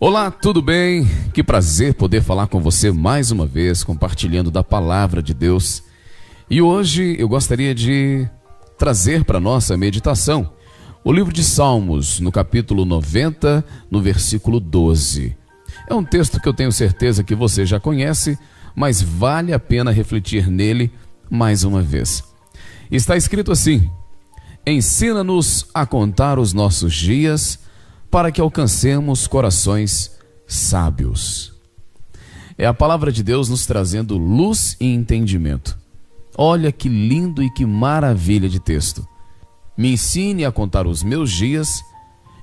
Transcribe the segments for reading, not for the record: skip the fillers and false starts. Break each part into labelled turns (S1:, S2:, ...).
S1: Olá, tudo bem? Que prazer poder falar com você mais uma vez, compartilhando da palavra de Deus. E hoje eu gostaria de trazer para nossa meditação o livro de Salmos, no capítulo 90, no versículo 12. É um texto que eu tenho certeza que você já conhece, mas vale a pena refletir nele mais uma vez. Está escrito assim: ensina-nos a contar os nossos dias, para que alcancemos corações sábios. É a palavra de Deus nos trazendo luz e entendimento. Olha que lindo e que maravilha de texto. Me ensine a contar os meus dias,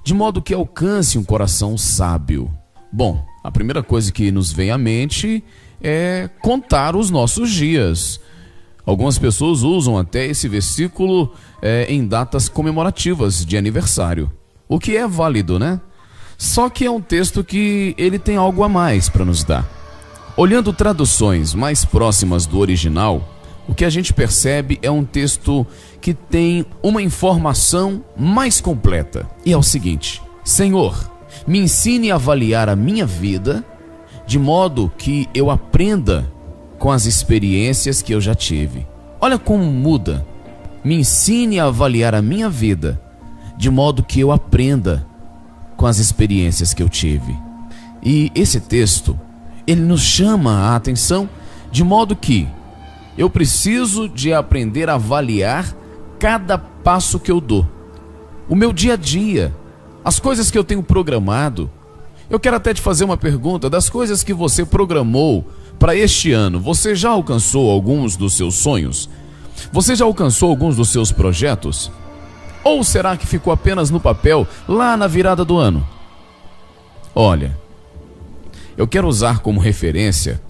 S1: de modo que alcance um coração sábio. Bom, a primeira coisa que nos vem à mente é contar os nossos dias. Algumas pessoas usam até esse versículo em datas comemorativas de aniversário. O que é válido, né? Só que é um texto que ele tem algo a mais para nos dar. Olhando traduções mais próximas do original, o que a gente percebe é um texto que tem uma informação mais completa. E é o seguinte: Senhor, me ensine a avaliar a minha vida, de modo que eu aprenda com as experiências que eu já tive. Olha como muda. Me ensine a avaliar a minha vida, de modo que eu aprenda com as experiências que eu tive. E esse texto, ele nos chama a atenção, de modo que eu preciso de aprender a avaliar cada passo que eu dou. O meu dia a dia, as coisas que eu tenho programado. Eu quero até te fazer uma pergunta: das coisas que você programou para este ano, você já alcançou alguns dos seus sonhos? Você já alcançou alguns dos seus projetos? Ou será que ficou apenas no papel lá na virada do ano? Olha, eu quero usar como referência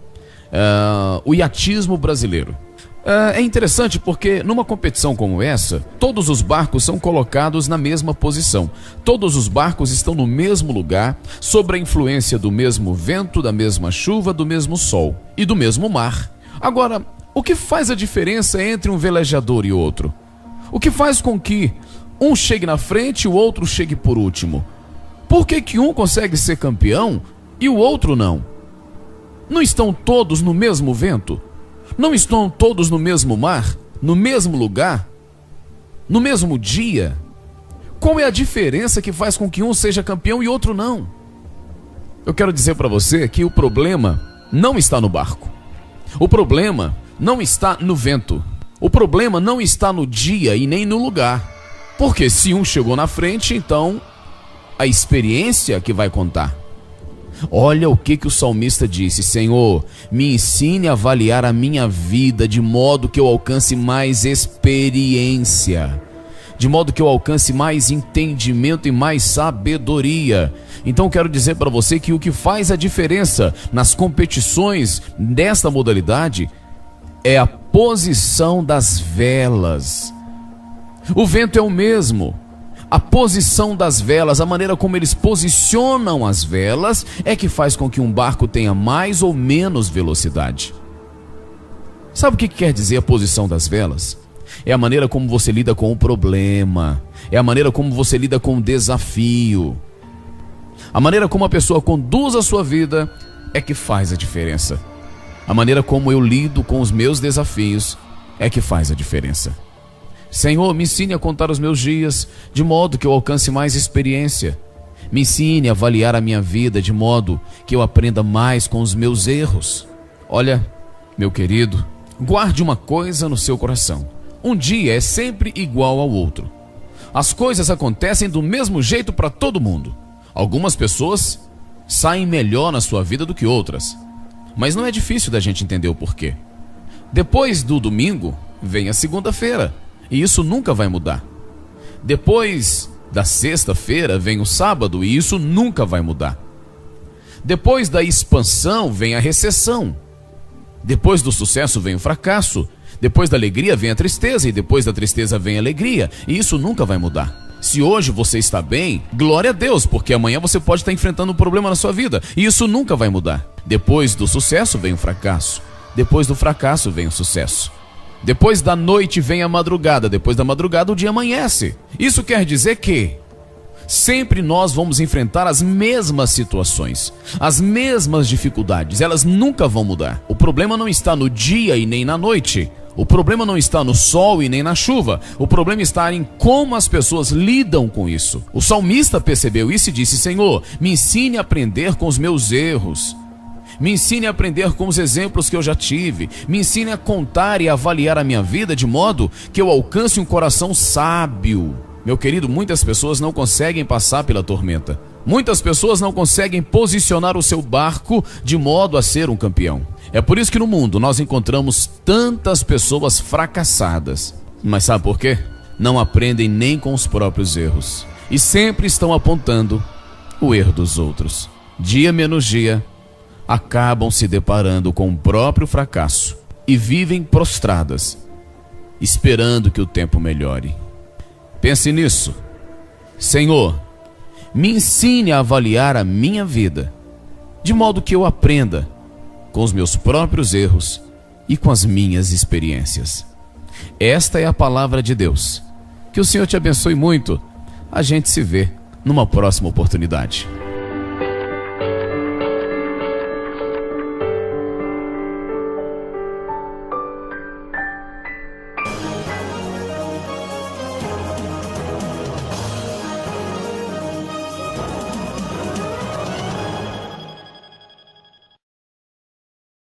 S1: o iatismo brasileiro. É interessante porque numa competição como essa, todos os barcos são colocados na mesma posição. Todos os barcos estão no mesmo lugar, sob a influência do mesmo vento, da mesma chuva, do mesmo sol e do mesmo mar. Agora, o que faz a diferença entre um velejador e outro? O que faz com que um chegue na frente e o outro chegue por último? Por que um consegue ser campeão e o outro não? Não estão todos no mesmo vento? Não estão todos no mesmo mar? No mesmo lugar? No mesmo dia? Qual é a diferença que faz com que um seja campeão e outro não? Eu quero dizer para você que o problema não está no barco. O problema não está no vento. O problema não está no dia e nem no lugar. Porque se um chegou na frente, então a experiência que vai contar. Olha o que o salmista disse: Senhor, me ensine a avaliar a minha vida, de modo que eu alcance mais experiência, de modo que eu alcance mais entendimento e mais sabedoria. Então quero dizer para você que o que faz a diferença nas competições desta modalidade é a posição das velas. O vento é o mesmo. A posição das velas, a maneira como eles posicionam as velas, é que faz com que um barco tenha mais ou menos velocidade. Sabe o que quer dizer a posição das velas? É a maneira como você lida com o problema. É a maneira como você lida com o desafio. A maneira como a pessoa conduz a sua vida é que faz a diferença. A maneira como eu lido com os meus desafios é que faz a diferença. Senhor, me ensine a contar os meus dias, de modo que eu alcance mais experiência. Me ensine a avaliar a minha vida, de modo que eu aprenda mais com os meus erros. Olha, meu querido, guarde uma coisa no seu coração: um dia é sempre igual ao outro. As coisas acontecem do mesmo jeito para todo mundo. Algumas pessoas saem melhor na sua vida do que outras, mas não é difícil da gente entender o porquê. Depois do domingo, vem a segunda-feira. E isso nunca vai mudar. Depois da sexta-feira vem o sábado, e isso nunca vai mudar. Depois da expansão vem a recessão. Depois do sucesso vem o fracasso. Depois da alegria vem a tristeza, e depois da tristeza vem a alegria, e isso nunca vai mudar. Se hoje você está bem, glória a Deus, porque amanhã você pode estar enfrentando um problema na sua vida, e isso nunca vai mudar. Depois do sucesso vem o fracasso. Depois do fracasso vem o sucesso. Depois da noite vem a madrugada, depois da madrugada o dia amanhece. Isso quer dizer que Sempre nós vamos enfrentar as mesmas situações, as mesmas dificuldades, elas nunca vão mudar. O problema não está no dia e nem na noite. O problema não está no sol e nem na chuva. O problema está em como as pessoas lidam com isso. O salmista percebeu isso e disse: Senhor, me ensine a aprender com os meus erros. Me ensine a aprender com os exemplos que eu já tive. Me ensine a contar e avaliar a minha vida de modo que eu alcance um coração sábio. Meu querido, muitas pessoas não conseguem passar pela tormenta. Muitas pessoas não conseguem posicionar o seu barco de modo a ser um campeão. É por isso que no mundo nós encontramos tantas pessoas fracassadas. Mas sabe por quê? Não aprendem nem com os próprios erros. E sempre estão apontando o erro dos outros. Dia menos dia, acabam se deparando com o próprio fracasso e vivem prostradas, esperando que o tempo melhore. Pense nisso. Senhor, me ensine a avaliar a minha vida, de modo que eu aprenda com os meus próprios erros e com as minhas experiências. Esta é a palavra de Deus. Que o Senhor te abençoe muito. A gente se vê numa próxima oportunidade.